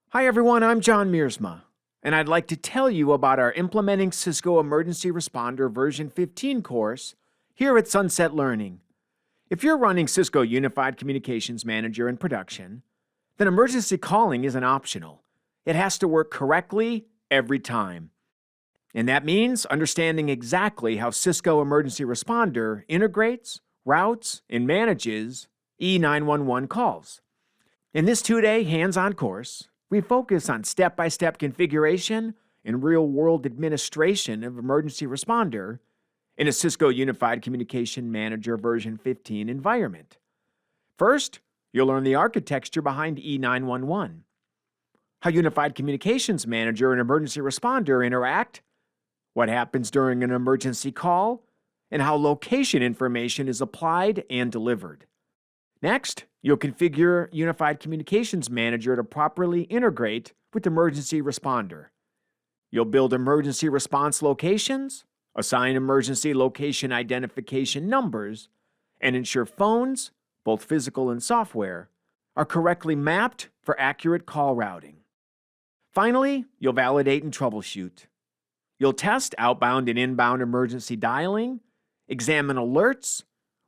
Hi everyone, I'm John Mearsma, and I'd like to tell you about our Implementing Cisco Emergency Responder version 15 course here at Sunset Learning. If you're running Cisco Unified Communications Manager in production, then emergency calling isn't optional. It has to work correctly every time. And that means understanding exactly how Cisco Emergency Responder integrates, routes, and manages E911 calls. In this 2-day hands-on course, we focus on step-by-step configuration and real-world administration of Emergency Responder in a Cisco Unified Communication Manager version 15 environment. First, you'll learn the architecture behind E911, how Unified Communications Manager and Emergency Responder interact, what happens during an emergency call, and how location information is applied and delivered. Next, you'll configure Unified Communications Manager to properly integrate with Emergency Responder. You'll build emergency response locations, assign emergency location identification numbers, and ensure phones, both physical and software, are correctly mapped for accurate call routing. Finally, you'll validate and troubleshoot. You'll test outbound and inbound emergency dialing, examine alerts,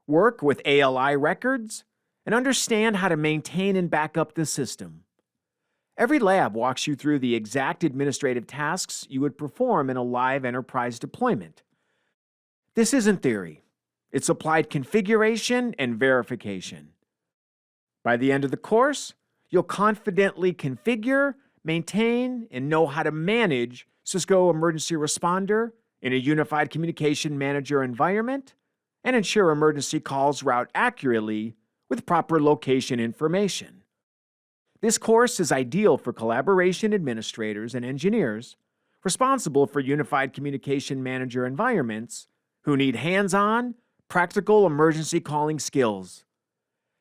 work with ALI records, and understand how to maintain and back up the system. Every lab walks you through the exact administrative tasks you would perform in a live enterprise deployment. This isn't theory. It's applied configuration and verification. By the end of the course, you'll confidently configure, maintain, and know how to manage Cisco Emergency Responder in a Unified Communication Manager environment and ensure emergency calls route accurately with proper location information. This course is ideal for collaboration administrators and engineers responsible for Unified Communication Manager environments who need hands-on, practical emergency calling skills.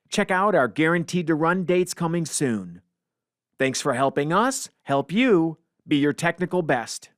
Check out our guaranteed to run dates coming soon. Thanks for helping us help you be your technical best.